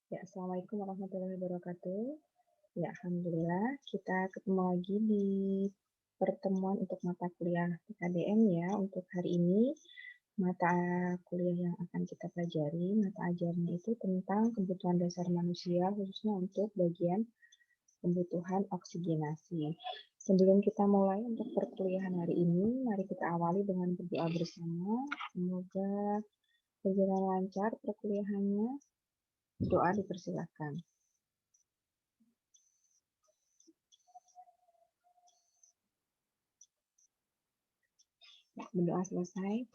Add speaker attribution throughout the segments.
Speaker 1: Ya, Assalamualaikum warahmatullahi wabarakatuh. Ya, Alhamdulillah kita ketemu lagi di pertemuan untuk mata kuliah PKDM ya. Untuk hari ini, mata kuliah yang akan kita pelajari, mata ajarnya itu tentang kebutuhan dasar manusia, khususnya untuk bagian kebutuhan oksigenasi. Sebelum kita mulai untuk perkuliahan hari ini, mari kita awali dengan berdoa bersama. Semoga berjalan lancar perkuliahannya. Doa dipersilakan. Berdoa selesai.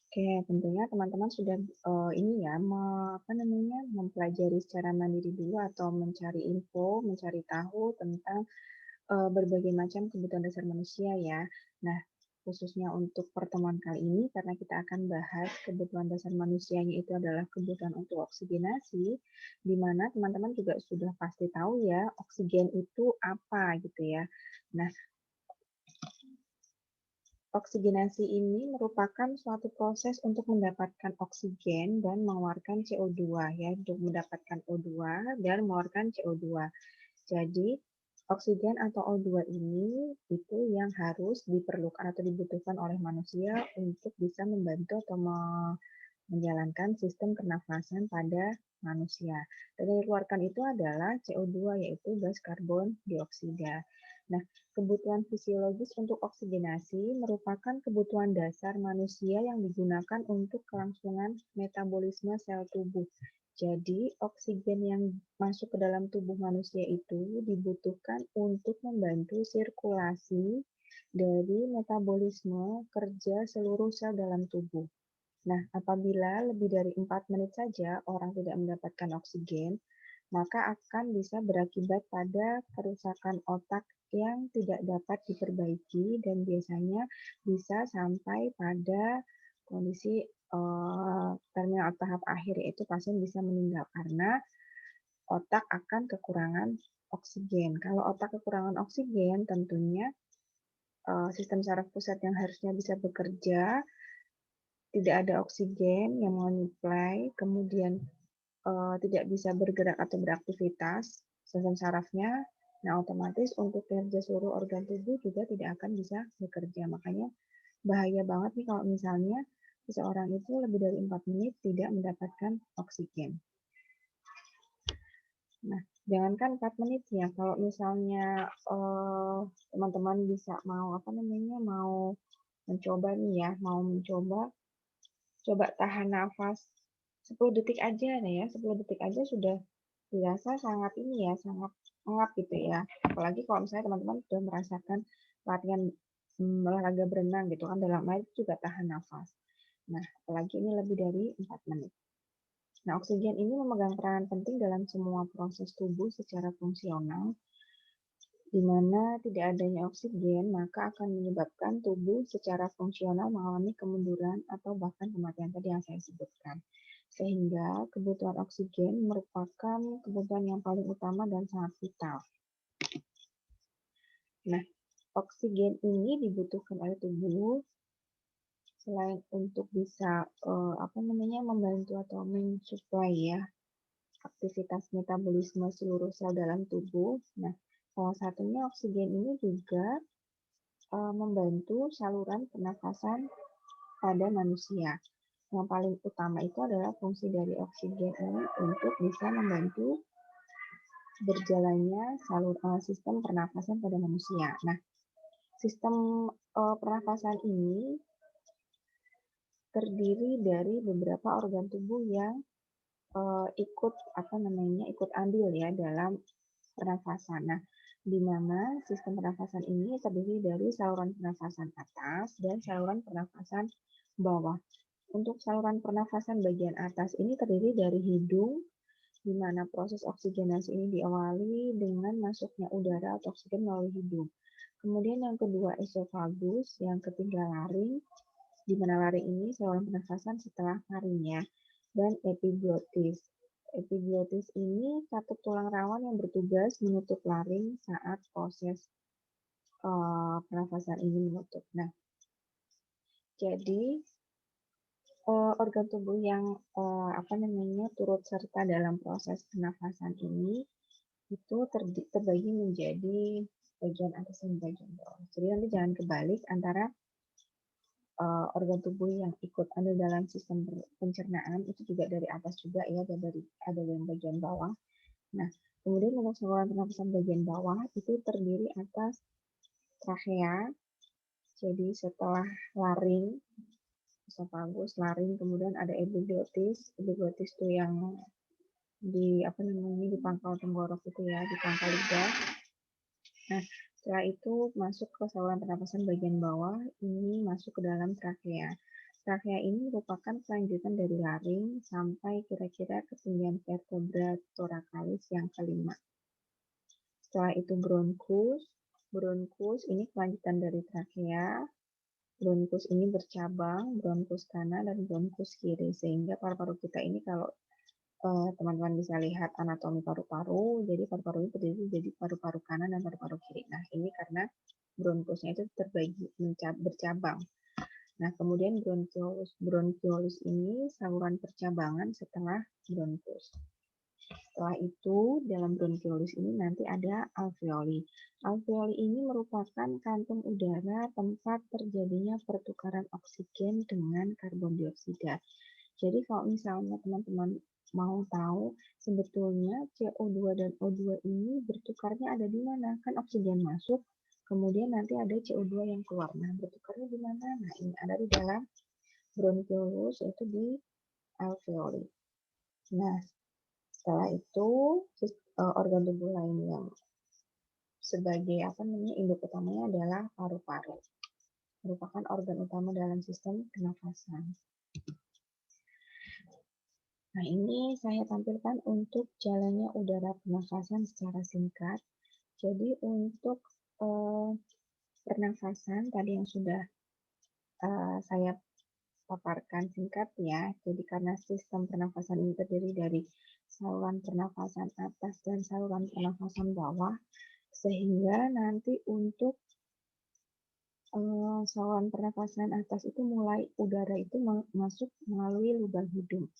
Speaker 1: Oke, tentunya teman-teman sudah ini ya, mempelajari secara mandiri dulu atau mencari info, mencari tahu tentang berbagai macam kebutuhan dasar manusia ya. Nah, khususnya untuk pertemuan kali ini, karena kita akan bahas kebutuhan dasar manusianya itu adalah kebutuhan untuk oksigenasi, di mana teman-teman juga sudah pasti tahu ya, oksigen itu apa gitu ya. Nah, oksigenasi ini merupakan suatu proses untuk mendapatkan oksigen dan mengeluarkan CO2 ya, untuk mendapatkan O2 dan mengeluarkan CO2. Jadi, oksigen atau O2 ini itu yang harus diperlukan atau dibutuhkan oleh manusia untuk bisa membantu atau menjalankan sistem pernafasan pada manusia. Dan yang dikeluarkan itu adalah CO2 yaitu gas karbon dioksida. Nah, kebutuhan fisiologis untuk oksigenasi merupakan kebutuhan dasar manusia yang digunakan untuk kelangsungan metabolisme sel tubuh. Jadi, oksigen yang masuk ke dalam tubuh manusia itu dibutuhkan untuk membantu sirkulasi dari metabolisme kerja seluruh sel dalam tubuh. Nah, apabila lebih dari 4 menit saja orang tidak mendapatkan oksigen, maka akan bisa berakibat pada kerusakan otak yang tidak dapat diperbaiki dan biasanya bisa sampai pada kondisi terminal tahap akhir, yaitu pasien bisa meninggal karena otak akan kekurangan oksigen. Kalau otak kekurangan oksigen, tentunya sistem saraf pusat yang harusnya bisa bekerja tidak ada oksigen yang menyuplai, kemudian tidak bisa bergerak atau beraktivitas sistem sarafnya, nah otomatis untuk kinerja seluruh organ tubuh juga tidak akan bisa bekerja. Makanya bahaya banget nih kalau misalnya seseorang itu lebih dari 4 menit tidak mendapatkan oksigen. Nah, jangankan 4 menit ya, kalau misalnya teman-teman bisa mau mencoba nih ya, mau mencoba coba tahan nafas 10 detik aja nih ya, 10 detik aja sudah dirasa sangat ini ya, sangat hangat gitu ya. Apalagi kalau misalnya teman-teman sudah merasakan latihan olahraga berenang gitu kan, dalam air juga tahan nafas. Nah, apalagi ini lebih dari 4 menit. Nah, oksigen ini memegang peranan penting dalam semua proses tubuh secara fungsional, di mana tidak adanya oksigen, maka akan menyebabkan tubuh secara fungsional mengalami kemunduran atau bahkan kematian tadi yang saya sebutkan. Sehingga kebutuhan oksigen merupakan kebutuhan yang paling utama dan sangat vital. Nah, oksigen ini dibutuhkan oleh tubuh selain untuk bisa membantu atau mensuplai ya aktivitas metabolisme seluruh sel dalam tubuh. Nah, salah satunya oksigen ini juga membantu saluran pernafasan pada manusia. Yang paling utama itu adalah fungsi dari oksigen ini untuk bisa membantu berjalannya sistem pernafasan pada manusia. Nah, sistem pernafasan ini terdiri dari beberapa organ tubuh yang ikut andil ya dalam pernafasan. Nah, di mana sistem pernafasan ini terdiri dari saluran pernafasan atas dan saluran pernafasan bawah. Untuk saluran pernafasan bagian atas ini terdiri dari hidung, di mana proses oksigenasi ini diawali dengan masuknya udara atau oksigen melalui hidung. Kemudian yang kedua esofagus, yang ketiga laring, di mana laring ini saluran pernafasan setelah laringnya, dan epiglotis. Epiglotis ini satu tulang rawan yang bertugas menutup laring saat proses pernafasan ini menutup. Nah, jadi organ tubuh yang turut serta dalam proses pernafasan ini itu terbagi menjadi bagian atas dan bagian bawah. Jadi nanti jangan kebalik antara organ tubuh yang ikut ada dalam sistem pencernaan itu juga dari atas juga ya, ada yang bagian bawah. Nah, kemudian untuk saluran pernapasan bagian bawah itu terdiri atas trachea, jadi setelah laring, esofagus, laring, kemudian ada epiglottis. Epiglottis itu yang di pangkal tenggorok itu ya, di pangkal lidah. Nah, setelah itu masuk ke saluran pernapasan bagian bawah, ini masuk ke dalam trachea. Trachea ini merupakan kelanjutan dari laring sampai kira-kira ketinggian vertebra thoracalis yang kelima. Setelah itu bronkus. Bronkus ini kelanjutan dari trachea. Bronkus ini bercabang, bronkus kanan dan bronkus kiri. Sehingga paru-paru kita ini kalau teman-teman bisa lihat anatomi paru-paru, jadi paru-paru ini terdiri jadi paru-paru kanan dan paru-paru kiri. Nah, ini karena bronkusnya itu terbagi bercabang. Nah, kemudian bronkiolus ini saluran percabangan setelah bronkus. Setelah itu, dalam bronkiolus ini nanti ada alveoli. Alveoli ini merupakan kantung udara tempat terjadinya pertukaran oksigen dengan karbon dioksida. Jadi kalau misalnya teman-teman mau tahu sebetulnya CO2 dan O2 ini bertukarnya ada di mana? Kan oksigen masuk, kemudian nanti ada CO2 yang keluar. Nah, bertukarnya di mana? Nah, ini ada di dalam bronkiolus, yaitu di alveoli. Nah, setelah itu organ tubuh lain yang sebagai induk utamanya adalah paru-paru. Merupakan organ utama dalam sistem pernafasan. Nah, ini saya tampilkan untuk jalannya udara pernafasan secara singkat. Jadi untuk pernafasan tadi yang sudah saya paparkan singkat ya. Jadi karena sistem pernafasan ini terdiri dari saluran pernafasan atas dan saluran pernafasan bawah, sehingga nanti untuk saluran pernafasan atas itu mulai udara itu masuk melalui lubang hidung.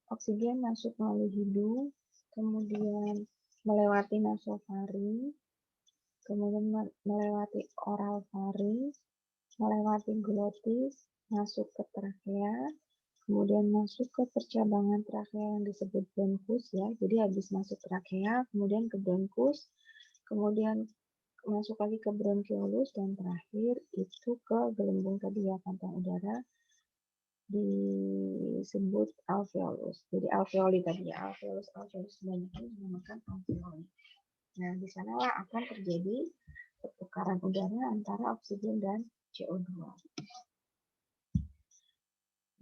Speaker 1: Oksigen masuk melalui hidung, kemudian melewati nasofaring, kemudian melewati oral faring, melewati glotis, masuk ke trachea, kemudian masuk ke percabangan trachea yang disebut bronkus ya. Jadi habis masuk trachea, kemudian ke bronkus, kemudian masuk lagi ke bronkiolus, dan terakhir itu ke gelembung tadi ya, kantong udara disebut alveolus. Jadi alveoli tadi ya, alveolus banyak ini dinamakan alveoli. Nah, di sanalah akan terjadi pertukaran udara antara oksigen dan CO2.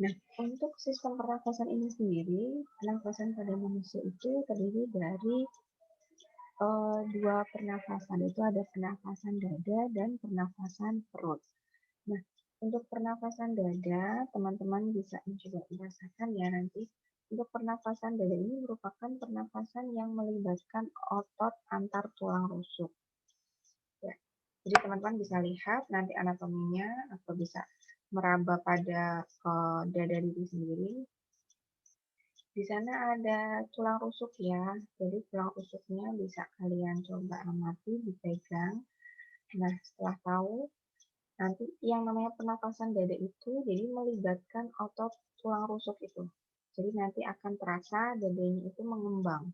Speaker 1: Nah, untuk sistem pernafasan ini sendiri, pernafasan pada manusia itu terdiri dari dua pernafasan, itu ada pernafasan dada dan pernafasan perut. Nah, untuk pernafasan dada, teman-teman bisa juga merasakan ya nanti. Untuk pernafasan dada ini merupakan pernafasan yang melibatkan otot antar tulang rusuk. Ya. Jadi teman-teman bisa lihat nanti anatominya atau bisa meraba pada dada diri sendiri. Di sana ada tulang rusuk ya, jadi tulang rusuknya bisa kalian coba amati, dipegang. Nah, setelah tahu, nanti yang namanya pernapasan dada itu jadi melibatkan otot tulang rusuk itu. Jadi nanti akan terasa dadanya itu mengembang.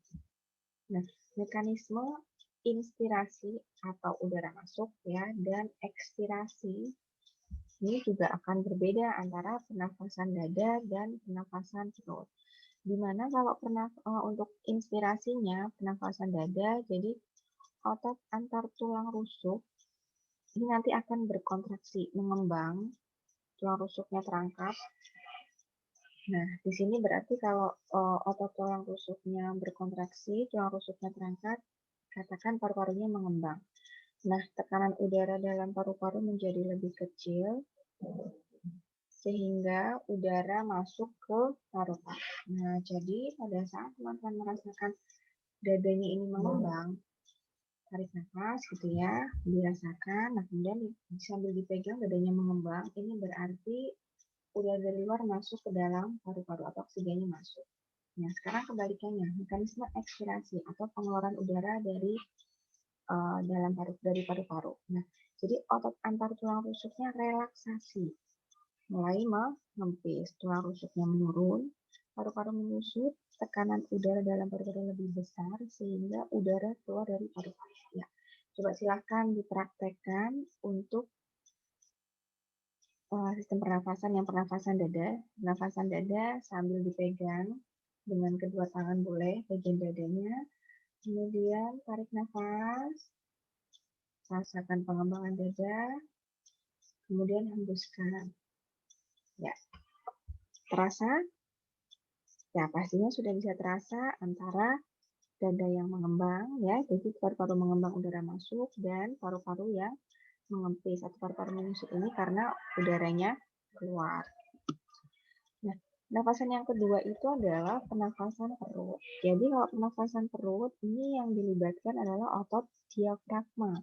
Speaker 1: Nah, mekanisme inspirasi atau udara masuk ya dan ekspirasi ini juga akan berbeda antara pernafasan dada dan pernafasan perut. Dimana kalau untuk inspirasinya pernafasan dada, jadi otot antar tulang rusuk ini nanti akan berkontraksi, mengembang, tulang rusuknya terangkat. Nah, di sini berarti kalau otot tulang rusuknya berkontraksi, tulang rusuknya terangkat, katakan paru-parunya mengembang. Nah, tekanan udara dalam paru-paru menjadi lebih kecil, sehingga udara masuk ke paru-paru. Nah, jadi pada saat teman-teman merasakan dadanya ini mengembang, tarik nafas gitu ya, dirasakan, nah kemudian sambil dipegang dadanya mengembang, ini berarti udara dari luar masuk ke dalam paru-paru atau oksigennya masuk. Nah, sekarang kebalikannya, mekanisme ekspirasi atau pengeluaran udara dari dari paru-paru. Nah, jadi otot antar tulang rusuknya relaksasi, mulai mengempis, tulang rusuknya menurun, paru-paru menyusut, tekanan udara dalam paru-paru lebih besar sehingga udara keluar dari paru-paru. Ya, coba silahkan dipraktekkan untuk sistem pernafasan yang pernafasan dada. Pernafasan dada sambil dipegang dengan kedua tangan boleh bagian dadanya. Kemudian tarik nafas, rasakan pengembangan dada, kemudian hembuskan. Ya, terasa? Ya, pastinya sudah bisa terasa antara dada yang mengembang, ya, jadi paru-paru mengembang udara masuk dan paru-paru yang mengempis atau paru-paru menyusut ini karena udaranya keluar. Nah, pernafasan yang kedua itu adalah pernafasan perut. Jadi kalau pernafasan perut ini yang dilibatkan adalah otot diafragma.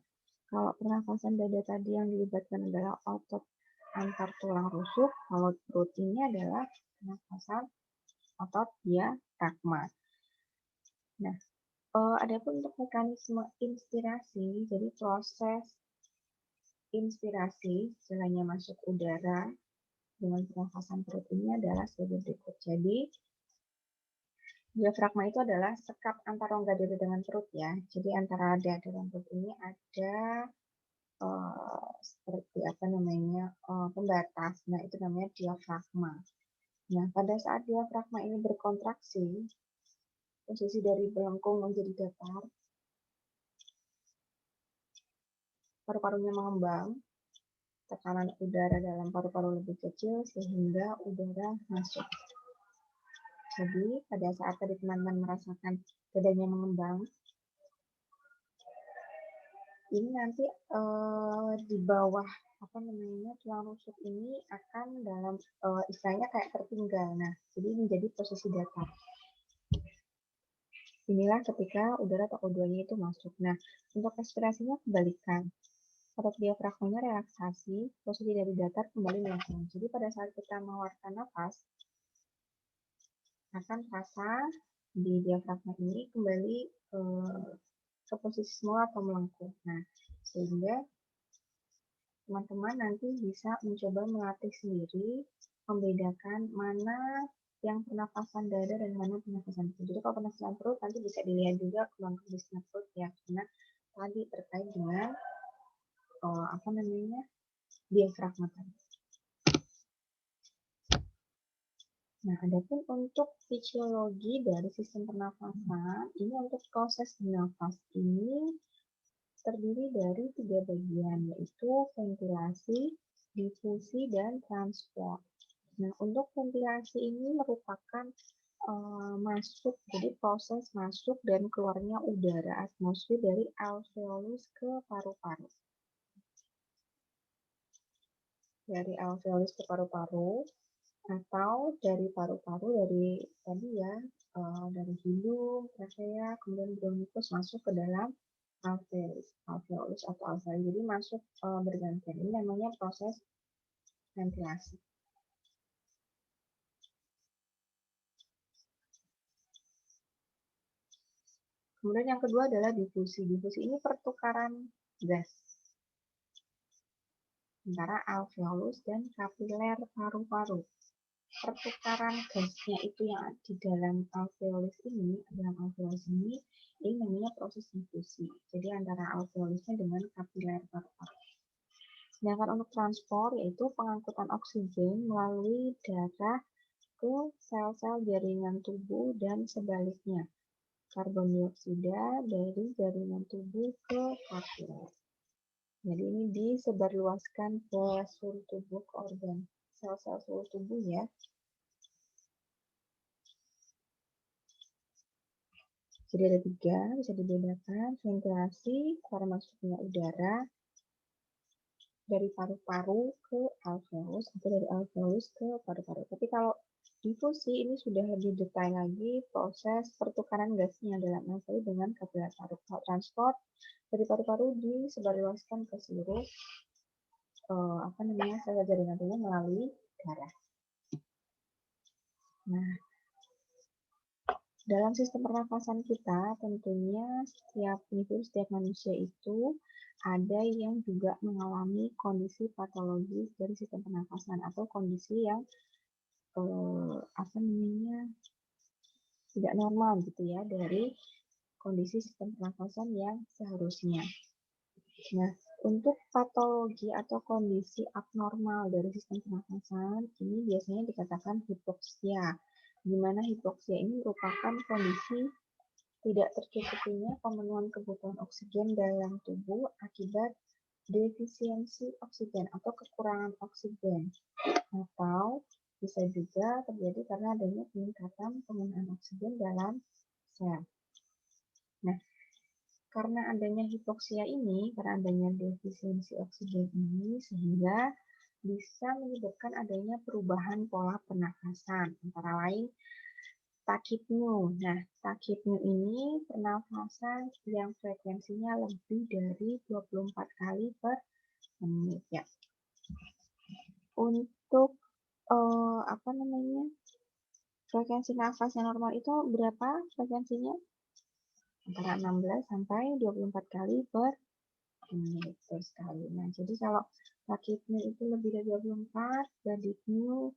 Speaker 1: Kalau pernafasan dada tadi yang dilibatkan adalah otot antar tulang rusuk, kalau perut ini adalah pernafasan otot diafragma. Nah, adapun untuk mekanisme inspirasi, jadi proses inspirasi, istilahnya masuk udara dengan pernafasan perut ini adalah sebagai berikut. Jadi, diafragma itu adalah sekap antar rongga dada dengan perut ya. Jadi antara dada dan perut ini ada seperti apa namanya pembatas. Nah itu namanya diafragma. Nah pada saat diafragma ini berkontraksi, posisi dari belengkung menjadi datar, paru-parunya mengembang, tekanan udara dalam paru-paru lebih kecil sehingga udara masuk. Jadi pada saat tadi teman-teman merasakan dadanya mengembang, ini nanti di bawah apa namanya tulang rusuk ini akan dalam istilahnya kayak tertinggal. Nah, jadi menjadi posisi datar. Inilah ketika udara atau O2-nya itu masuk. Nah, untuk respirasinya kebalikan. Otot diafragmanya relaksasi, posisi dari datar kembali melengkung. Jadi pada saat kita mengeluarkan nafas, akan terasa di diafragma ini kembali ke posisi semula atau melengkung. Nah, sehingga teman-teman nanti bisa mencoba melatih sendiri membedakan mana yang pernafasan dada dan mana pernafasan perut. Jadi kalau pernafasan perut nanti bisa dilihat juga kembang-kembisnya perut ya, karena tadi terkait dengan apa namanya diafragma tadi. Nah, adapun untuk fisiologi dari sistem pernafasan, ini untuk proses bernafas ini terdiri dari 3 bagian, yaitu ventilasi, difusi, dan transport. Nah, untuk ventilasi ini merupakan masuk, jadi proses masuk dan keluarnya udara atmosfer dari alveolus ke paru-paru. Dari alveolus ke paru-paru, atau dari paru-paru dari tadi ya, dari hidung, trachea, kemudian bronkus masuk ke dalam alveolus atau alveoli. Jadi masuk bergantian. Ini namanya proses ventilasi. Kemudian yang kedua adalah difusi. Difusi ini pertukaran gas antara alveolus dan kapiler paru-paru. Pertukaran gasnya itu yang di dalam alveolus ini namanya proses difusi. Jadi antara alveolusnya dengan kapiler paru-paru. Sedangkan untuk transport yaitu pengangkutan oksigen melalui darah ke sel-sel jaringan tubuh dan sebaliknya. Karbon dioksida dari jaringan tubuh ke kapiler. Jadi ini disebarluaskan ke seluruh tubuh, ke organ sel-sel seluruh tubuh ya. Jadi ada 3, bisa dibedakan, ventilasi, keluar masuknya udara dari paru-paru ke alveolus atau dari alveolus ke paru-paru. Tapi kalau difusi ini sudah lebih detail lagi proses pertukaran gasnya dalam alveolus dengan kapiler paru. Kalau transport dari paru-paru disebarluaskan ke seluruh sel jaringan tubuh melalui darah. Nah, dalam sistem pernafasan kita, tentunya setiap individu, setiap manusia itu ada yang juga mengalami kondisi patologis dari sistem pernafasan atau kondisi yang apa namanya tidak normal gitu ya dari kondisi sistem pernafasan yang seharusnya. Nah, untuk patologi atau kondisi abnormal dari sistem pernafasan ini biasanya dikatakan hipoksia, di mana hipoksia ini merupakan kondisi tidak tercukupinya pemenuhan kebutuhan oksigen dalam tubuh akibat defisiensi oksigen atau kekurangan oksigen, atau bisa juga terjadi karena adanya peningkatan penggunaan oksigen dalam sel. Nah, karena adanya hipoksia ini, karena adanya defisiensi oksigen ini, sehingga bisa menyebabkan adanya perubahan pola pernafasan, antara lain tachypnea. Nah, tachypnea ini pernafasan yang frekuensinya lebih dari 24 kali per menit ya. Untuk apa namanya? Frekuensi nafas yang normal itu berapa frekuensinya? Antara 16 sampai 24 kali per menit sekali. Nah, jadi kalau tachypnea itu lebih dari 24, bradypnea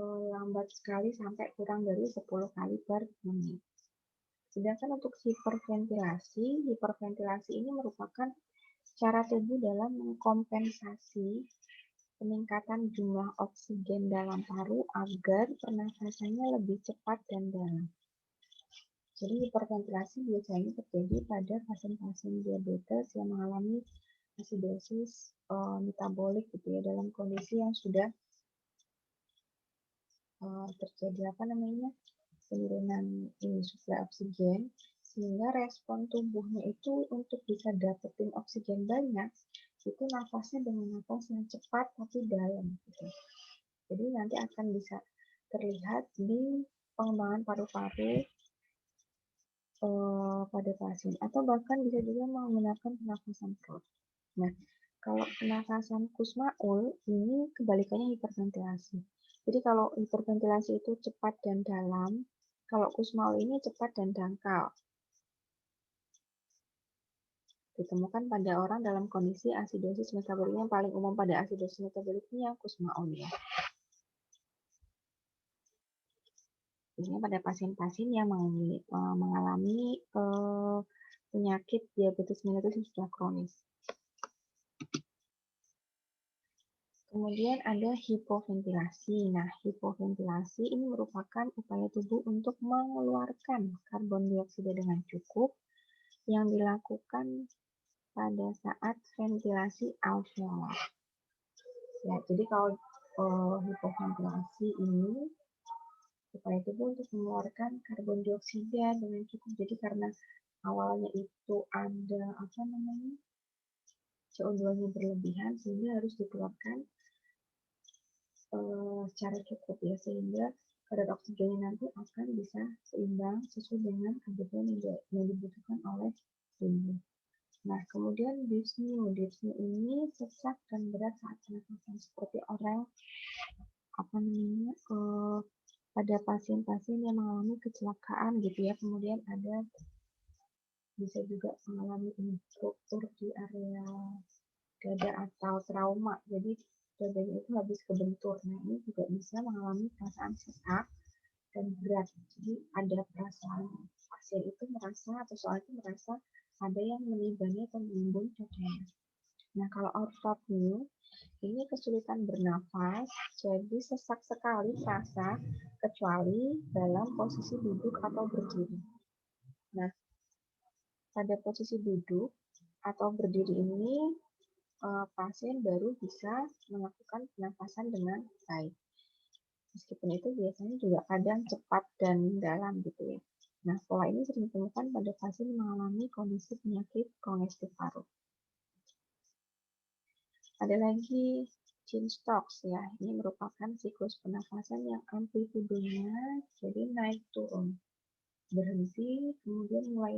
Speaker 1: lambat sekali sampai kurang dari 10 kali per menit. Sedangkan untuk hiperventilasi, hiperventilasi ini merupakan cara tubuh dalam mengkompensasi peningkatan jumlah oksigen dalam paru agar pernafasannya lebih cepat dan dalam. Jadi hiperventilasi biasanya terjadi pada pasien-pasien diabetes yang mengalami asidosis metabolik gitu ya, dalam kondisi yang sudah terjadi apa namanya penurunan ini suplai oksigen, sehingga respon tubuhnya itu untuk bisa dapetin oksigen banyak itu nafasnya dengan nafas yang cepat tapi dalam gitu. Jadi nanti akan bisa terlihat di pengembangan paru-paru pada pasien, atau bahkan bisa juga menggunakan pernafasan perut. Nah, kalau pernafasan Kussmaul ini kebalikannya hiperventilasi. Jadi kalau hiperventilasi itu cepat dan dalam, kalau Kussmaul ini cepat dan dangkal. Ditemukan pada orang dalam kondisi asidosis metabolik. Yang paling umum pada asidosis metabolik ini yang Kussmaul ya. Biasanya pada pasien-pasien yang mengalami penyakit diabetes mellitus yang sudah kronis. Kemudian ada hipoventilasi. Nah, hipoventilasi ini merupakan upaya tubuh untuk mengeluarkan karbon dioksida dengan cukup yang dilakukan pada saat ventilasi alveolar. Ya, jadi kalau hipoventilasi ini upaya tubuh untuk mengeluarkan karbon dioksida dengan cukup. Jadi karena awalnya itu ada apa namanya CO2-nya berlebihan sehingga harus dikeluarkan secara cukup ya, sehingga kadar oksigennya nanti akan bisa seimbang sesuai dengan kebutuhan yang dibutuhkan oleh tubuh. Nah, kemudian dyspnea ini sesak dan berat saat pernafasan seperti orang apa namanya pada pasien-pasien yang mengalami kecelakaan gitu ya, kemudian ada bisa juga mengalami struktur di area dada atau trauma, jadi dadanya itu habis kebentur. Nah, ini juga bisa mengalami perasaan sesak dan berat. Jadi ada perasaan pasien itu merasa atau soal itu merasa ada yang menimbangi atau menimbun dadanya. Nah, kalau ortopnea ini kesulitan bernafas, jadi sesak sekali terasa kecuali dalam posisi duduk atau berdiri. Nah, pada posisi duduk atau berdiri ini pasien baru bisa melakukan pernafasan dengan baik. Meskipun itu biasanya juga kadang cepat dan dalam gitu ya. Nah, pola ini sering ditemukan pada pasien yang mengalami kondisi penyakit kongestif paru. Ada lagi Chin-Stokes ya, ini merupakan siklus pernafasan yang amplitudenya jadi naik turun, berhenti, kemudian mulai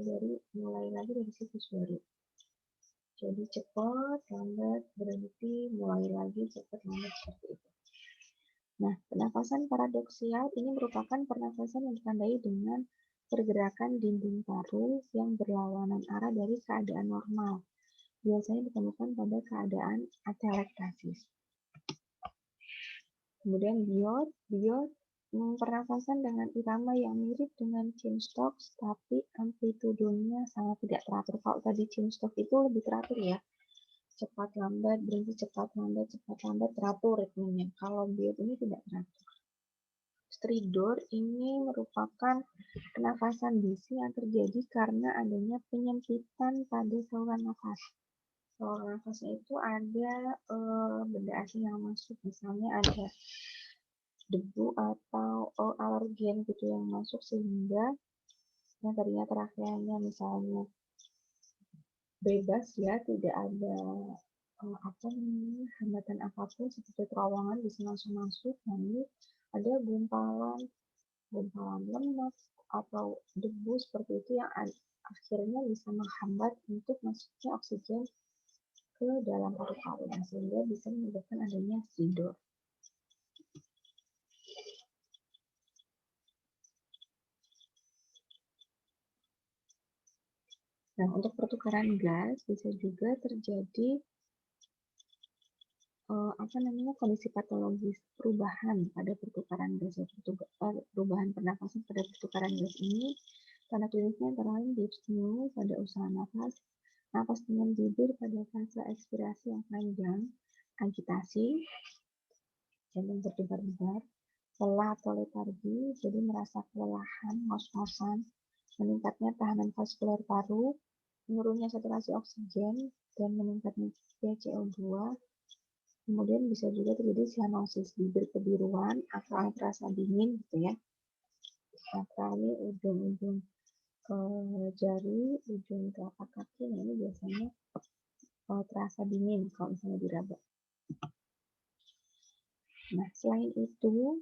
Speaker 1: lagi dari siklus baru. Jadi cepat, lambat, berhenti, mulai lagi, cepat, lambat, seperti itu. Nah, pernafasan paradoksial ini merupakan pernafasan yang ditandai dengan pergerakan dinding paru yang berlawanan arah dari keadaan normal. Biasanya ditemukan pada keadaan atelektasis. Kemudian biot pernafasan dengan irama yang mirip dengan Chinstock, tapi amplitudenya sangat tidak teratur. Kalau tadi Chinstock itu lebih teratur ya, cepat lambat, berhenti cepat lambat, teratur ritmenya. Kalau biot ini tidak teratur. Stridor ini merupakan pernafasan bisu yang terjadi karena adanya penyempitan pada saluran nafas. Saluran nafasnya itu ada benda asing yang masuk, misalnya ada debu atau alergen gitu yang masuk sehingga yang tadinya trakeanya misalnya bebas ya, tidak ada hambatan apapun seperti terowongan bisa langsung masuk. Namun ada gumpalan lemak atau debu seperti itu yang akhirnya bisa menghambat untuk masuknya oksigen ke dalam paru-paru sehingga bisa menyebabkan adanya stridor. Nah, untuk pertukaran gas bisa juga terjadi kondisi patologis perubahan pada pertukaran gas, perubahan pernafasan pada pertukaran gas ini. Tanda klinisnya antara lain dyspnea pada usaha nafas dengan bibir pada fase ekspirasi yang panjang, agitasi, jantung berdebar-debar, lelah atau letargi, jadi merasa kelelahan, ngos-ngosan, meningkatnya tahanan vaskular paru, menurunnya saturasi oksigen, dan meningkatnya PaCO2. Kemudian bisa juga terjadi cyanosis, bibir kebiruan atau terasa dingin gitu ya. Mata ini ujung-ujung jari, ujung telapak kaki, nah ini biasanya terasa dingin kalau misalnya diraba. Nah, selain itu,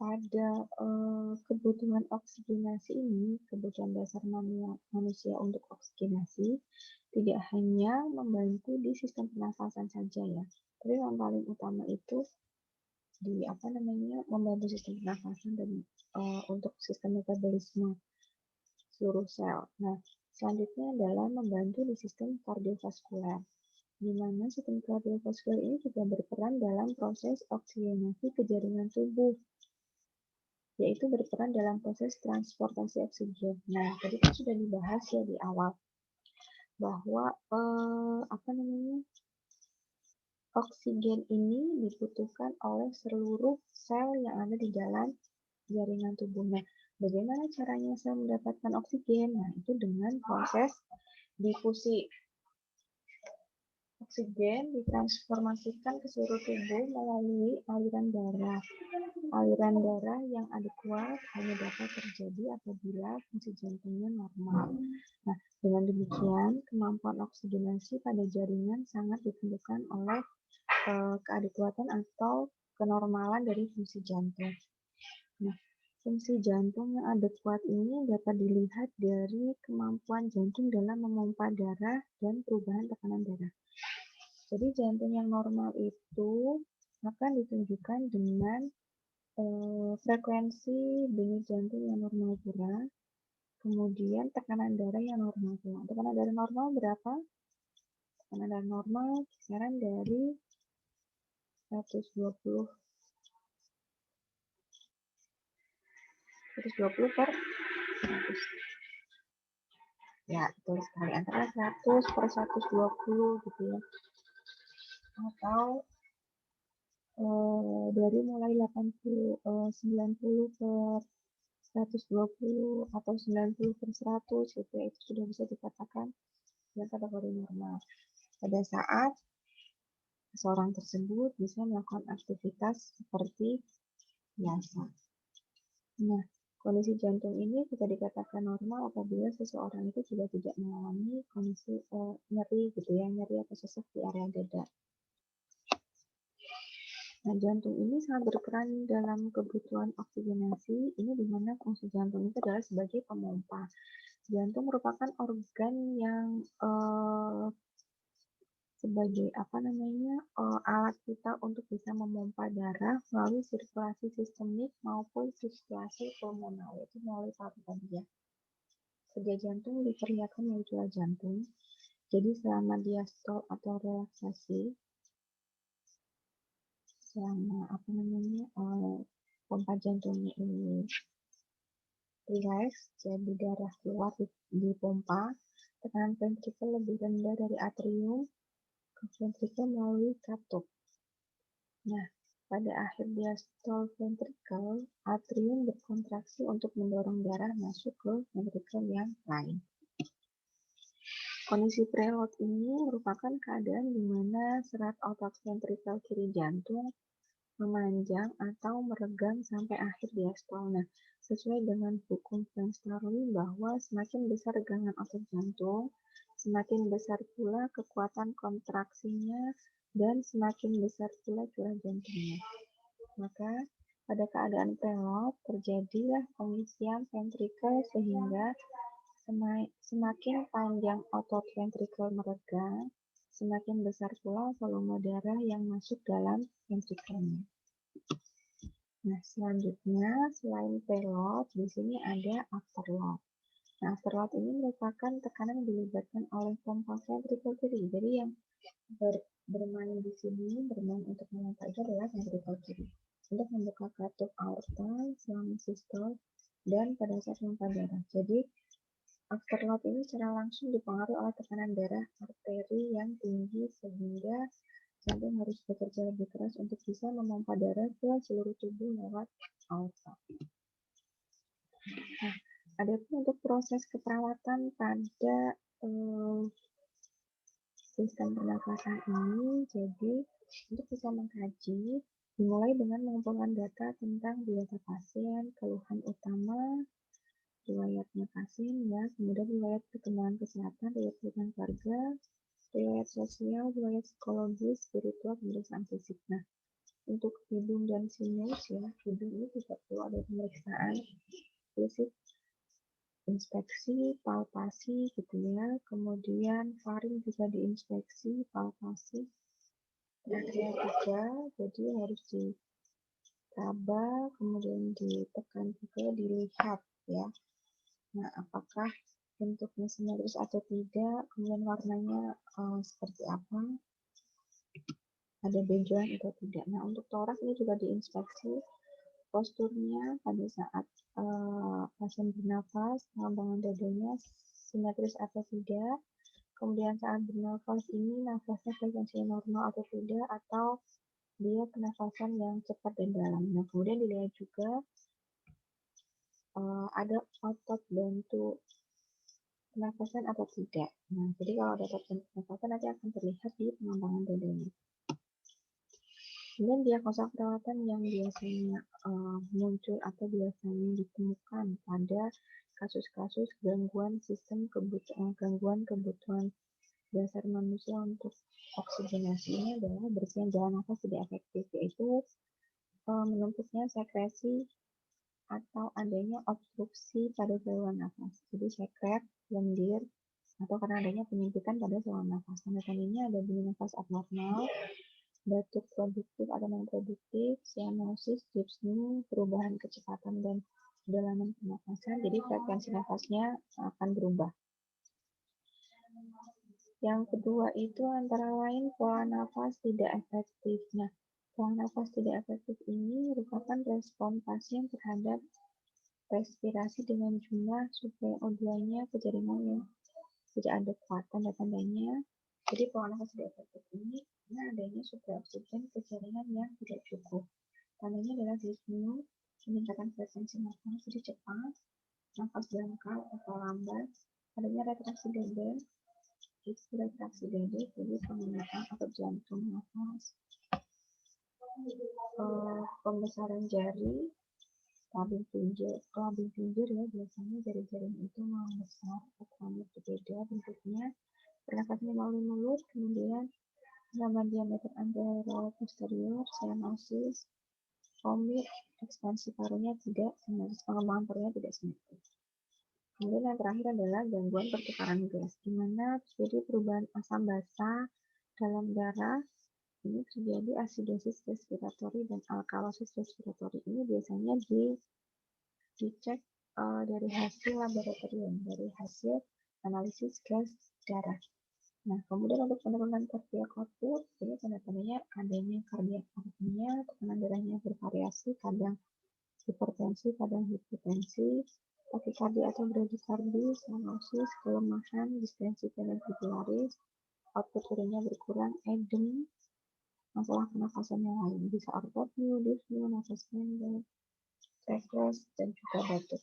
Speaker 1: pada kebutuhan oksigenasi ini, kebutuhan dasar manusia untuk oksigenasi, tidak hanya membantu di sistem pernafasan saja ya, tapi yang paling utama itu di membantu sistem pernafasan dan untuk sistem metabolisme seluruh sel. Nah, selanjutnya adalah membantu di sistem kardiovaskular, di mana sistem kardiovaskular ini juga berperan dalam proses oksigenasi ke jaringan tubuh, yaitu berperan dalam proses transportasi oksigen. Nah, tadi kan sudah dibahas ya di awal bahwa oksigen ini dibutuhkan oleh seluruh sel yang ada di dalam jaringan tubuh. Nah, bagaimana caranya sel mendapatkan oksigen? Nah, itu dengan proses difusi. Oksigen ditransformasikan ke seluruh tubuh melalui aliran darah. Aliran darah yang adekuat hanya dapat terjadi apabila fungsi jantungnya normal. Nah, dengan demikian, kemampuan oksigenasi pada jaringan sangat ditentukan oleh keadekuatan atau kenormalan dari fungsi jantung. Nah, fungsi jantung yang adekuat ini dapat dilihat dari kemampuan jantung dalam memompa darah dan perubahan tekanan darah. Jadi jantung yang normal itu akan ditunjukkan dengan frekuensi denyut jantung yang normal pula, kemudian tekanan darah yang normal pula. Tekanan darah normal berapa? Tekanan darah normal kisaran dari 120 per 100. Ya, betul sekali. Antara 100 per 120 gitu ya. Atau dari mulai 90 per 120 atau 90 per 100 gitu ya, itu sudah bisa dikatakan dengan kategori normal. Pada saat seseorang tersebut bisa melakukan aktivitas seperti biasa. Nah, kondisi jantung ini bisa dikatakan normal apabila seseorang itu juga tidak mengalami kondisi nyeri gitu ya, nyeri atau sesak di area dada. Nah, jantung ini sangat berperan dalam kebutuhan oksigenasi. Ini di mana fungsi jantung itu adalah sebagai pemompa. Jantung merupakan organ yang sebagai alat kita untuk bisa memompa darah melalui sirkulasi sistemik maupun sirkulasi pulmoner, yaitu melalui paru tadi ya. Kerja jantung diperlihatkan melalui celah jantung. Jadi selama dia stop atau relaksasi, selama pompa jantungnya ini rileks, jadi darah keluar di pompa, tekanan ventrikel lebih rendah dari atrium ke ventrikel melalui katup. Nah, pada akhir diastole ventrikel, atrium berkontraksi untuk mendorong darah masuk ke ventrikel yang lain. Kondisi preload ini merupakan keadaan di mana serat otot ventrikel kiri jantung memanjang atau meregang sampai akhir diastole. Nah, sesuai dengan hukum Frank Starling bahwa semakin besar regangan otot jantung, semakin besar pula kekuatan kontraksinya dan semakin besar pula curah jantungnya. Maka pada keadaan preload terjadilah pengisian ventrikel sehingga semakin panjang otot ventrikel meregang, semakin besar pula volume darah yang masuk dalam ventrikelnya. Nah, selanjutnya selain preload, di sini ada afterload. Nah, afterload ini merupakan tekanan yang dilibatkan oleh pompa ventrikel kiri. Jadi yang bermain di sini, bermain untuk memompa itu adalah ventrikel kiri untuk membuka katup aorta selama sistole dan pada saat pompa darah. Jadi afterload ini secara langsung dipengaruhi oleh tekanan darah arteri yang tinggi sehingga jantung harus bekerja lebih keras untuk bisa memompa darah ke seluruh tubuh lewat aorta. Nah, adapun untuk proses keperawatan pada sistem pernafasan ini, jadi untuk bisa mengkaji, dimulai dengan mengumpulkan data tentang biota pasien, keluhan utama, riwayatnya pasien, ya, kemudian riwayat perkembangan kesehatan, riwayat kehidupan keluarga, riwayat sosial, riwayat psikologis, spiritual, pemeriksaan fisik. Nah, untuk hidung dan sinus, ya, hidung ini juga perlu ada pemeriksaan fisik, inspeksi, palpasi, gitu ya. Kemudian faring juga diinspeksi, palpasi. Terakhir juga, jadi harus diraba, kemudian ditekan juga, dilihat, ya. Nah, apakah bentuknya simetris atau tidak, kemudian warnanya seperti apa, ada benjolan atau tidak. Nah, untuk toraks ini juga diinspeksi posturnya pada saat pasien bernafas, pengembangan dadanya simetris atau tidak, kemudian saat bernafas ini nafasnya frekuensi normal atau tidak, atau dia pernafasan yang cepat dan dalam. Nah, kemudian dilihat juga ada otot bantu pernafasan atau tidak. Nah, jadi kalau ada otot bantu pernafasan nanti akan terlihat di pengembangan dadanya. Kemudian diagnosa perawatan yang biasanya muncul atau biasanya ditemukan pada kasus-kasus gangguan gangguan kebutuhan dasar manusia untuk oksigenasi ini adalah bersihan jalan nafas tidak efektif, yaitu menumpuknya sekresi atau adanya obstruksi pada saluran nafas. Jadi sekret, lendir, atau karena adanya penyempitan pada saluran nafas. Tanda-tandanya ada bunyi nafas abnormal, batuk produktif atau non-produktif, cyanosis, dyspnea, perubahan kecepatan dan kedalaman pernafasan, jadi frekuensi nafasnya akan berubah. Yang kedua itu antara lain pola nafas tidak efektif. Nah, pola nafas tidak efektif ini merupakan respon pasien terhadap respirasi dengan jumlah suplai O2-nya ke jaringan yang tidak adekuat. Tanda-tandanya, jadi pola nafas tidak efektif ini karena adanya suplai oksigen ke jaringan yang tidak cukup. Tandanya adalah dyspnea, peningkatan frekuensi nafas jadi cepat, nafas dangkal atau lambat, adanya retraksi dada, retraksi dada, jadi pengenaan otot jantung nafas, pembesaran jari, labing pinggir ya, biasanya jari-jari itu membesar atau berbeda bentuknya, pernafasan melalui mulut, kemudian penambahan diameter anterior posterior, cyanosis, komit, ekspansi parunya tidak simetris, pengembangan parunya tidak simetris. Kemudian yang terakhir adalah gangguan pertukaran gas, di mana terjadi perubahan asam basa dalam darah ini terjadi asidosis respiratori dan alkalosis respiratori. Ini biasanya dicek dari hasil laboratorium, dari hasil analisis gas darah. Nah, kemudian untuk penurunan kardiak output, ini tanda-tandanya adanya kardiak arrhythmia, tekanan darahnya bervariasi, kadang hipertensi, kadang hipotensi, takikardia atau bradikardi, cyanosis, kelemahan, distensi ventricularis, output urinnya berkurang, edem, masalah pernafasan yang lain, bisa ortopneu, dyspneu, nafas pendek, breathless, dan juga batuk.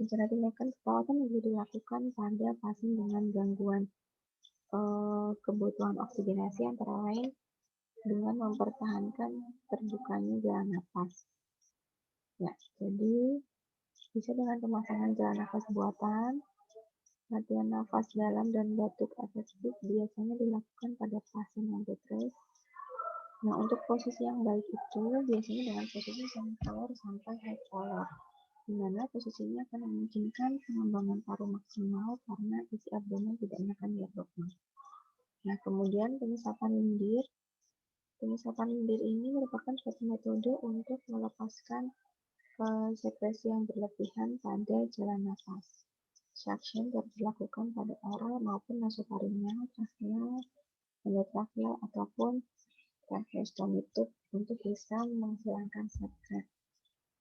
Speaker 1: Rencana tindakan perawatan juga dilakukan pada pasien dengan gangguan kebutuhan oksigenasi antara lain dengan mempertahankan terbukanya jalan nafas. Ya, jadi bisa dengan pemasangan jalan nafas buatan, latihan nafas dalam dan batuk efektif biasanya dilakukan pada pasien yang stres. Nah, untuk posisi yang baik itu biasanya dengan posisi semi color sampai high color, di mana posisinya akan memungkinkan pengembangan paru maksimal karena isi abdomen tidak akan diabsorpsi. Nah, kemudian penyesapan lendir. Penyesapan lendir ini merupakan suatu metode untuk melepaskan sekresi yang berlebihan pada jalan nafas. Suction dapat dilakukan pada oral maupun nasofaringal, tracheal, endotracheal, ataupun tracheostomy tube untuk bisa menghilangkan sekret.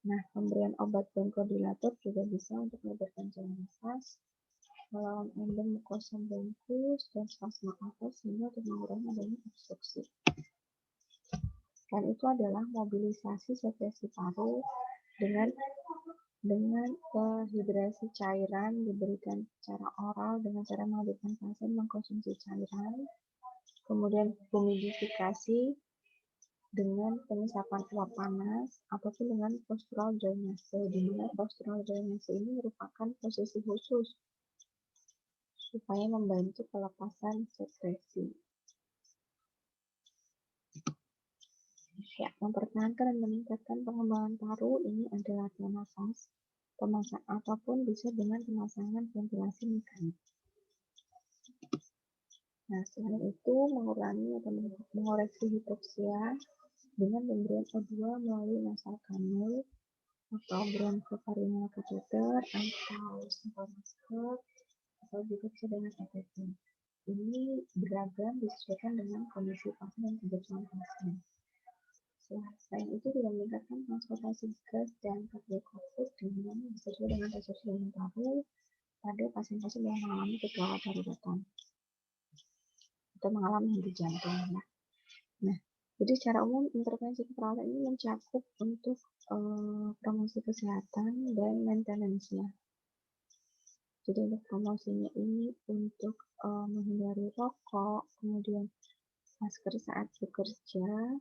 Speaker 1: Nah, pemberian obat bronchodilator juga bisa untuk melebarkan jalan nafas, melawan endem mukosa bronkus dan spasma atas sehingga untuk mengurangi adanya obstruksi. Dan itu adalah mobilisasi sekresi paru dengan hidrasi cairan diberikan secara oral dengan cara menghadirkan pasien mengkonsumsi cairan, kemudian humidifikasi dengan penyesapan uap panas ataupun dengan postural drainase, di mana postural drainase ini merupakan posisi khusus supaya membantu pelepasan sekresi. Ya, mempertahankan dan meningkatkan pengembangan paru ini adalah latihan nafas, pemasangan ataupun bisa dengan pemasangan ventilasi mekanik. Nah, selain itu mengurangi atau mengoreksi hipoksia dengan pemberian O2 melalui nasal kanul atau bronchopharyngeal catheter atau sampel masker atau juga bisa dengan EPP. Ini beragam disesuaikan dengan kondisi pasien dan kebutuhan pasien. Selain itu juga meningkatkan transportasi gas dan kardiak output dengan bisa juga dengan resorpsi dengan paru pada pasien-pasien yang mengalami gejala daruratan atau mengalami henti jantung. Ya. Nah, jadi secara umum intervensi keperawatan ini mencakup untuk promosi kesehatan dan maintenance-nya. Jadi untuk promosinya ini untuk menghindari rokok, kemudian masker saat bekerja,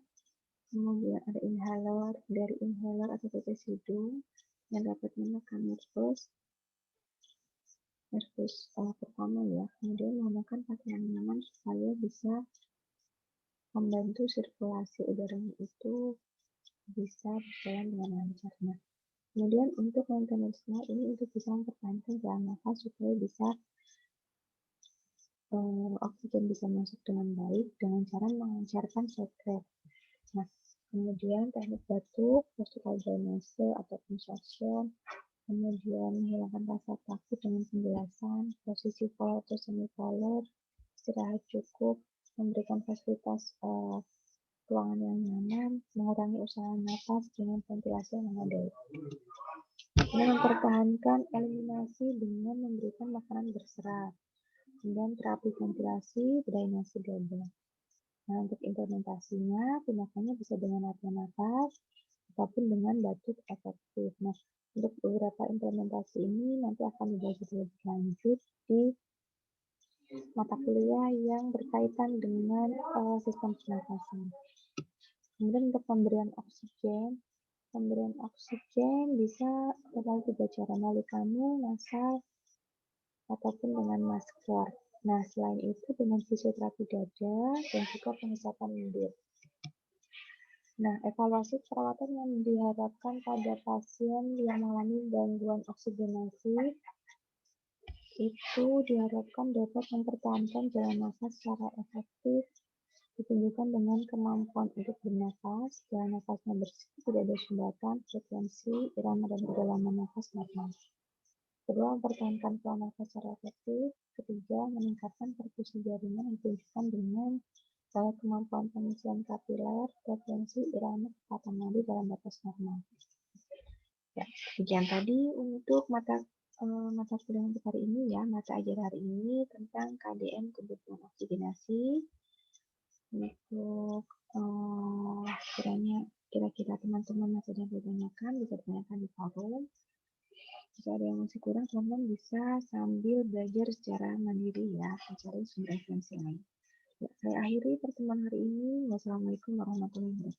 Speaker 1: kemudian ada inhaler, dari inhaler atau tetes hidung yang dapat menekan nervus pertama ya. Kemudian menggunakan pakaian nyaman supaya bisa membantu sirkulasi udaranya itu bisa berjalan dengan lancar. Nah, kemudian untuk maintenance-nya ini untuk bisa mempertahankan jalan nafas supaya bisa oksigen bisa masuk dengan baik dengan cara mengeluarkan sekret. Nah, kemudian teknik batuk, postural drainase atau suction, kemudian menghilangkan rasa takut dengan penjelasan, posisi polar atau semi-polar, istirahat cukup, memberikan fasilitas ruangan yang nyaman, mengurangi usaha nafas dengan ventilasi yang memadai. Kemudian mempertahankan eliminasi dengan memberikan makanan berserat, kemudian terapi ventilasi, drainase gabah. Nah, untuk implementasinya, tindakannya bisa dengan latihan nafas ataupun dengan batuk efektif. Nah, untuk beberapa implementasi ini nanti akan dibahas lebih lanjut di mata kuliah yang berkaitan dengan sistem pernafasan. Kemudian untuk pemberian oksigen bisa melalui 3 cara, melalui kanul, nasal, ataupun dengan masker. Nah, selain itu dengan fisioterapi dada dan juga pengesapan lendir. Nah, evaluasi perawatan yang diharapkan pada pasien yang mengalami gangguan oksigenasi itu diharapkan dapat mempertahankan jalan nafas secara efektif, ditunjukkan dengan kemampuan untuk bernafas, jalan nafasnya bersih, tidak ada sumbatan, frekuensi, irama dan kedalaman nafas normal. Kedua, mempertahankan pola nafas secara efektif. Ketiga, meningkatkan perfusi jaringan yang ditunjukkan dengan kemampuan pengisian kapiler, frekuensi, irama, kecepatan nadi dalam batas normal. Ya, demikian tadi untuk mata kuliah untuk hari ini ya, mata ajar hari ini tentang KDM kebutuhan oksigenasi. Untuk kira-kira teman-teman masih ada yang ditanyakan, bisa ditanyakan di forum. Jika ada yang masih kurang, teman-teman bisa sambil belajar secara mandiri ya, mencari sumber referensi lain. Ya, saya akhiri pertemuan hari ini. Wassalamualaikum warahmatullahi wabarakatuh.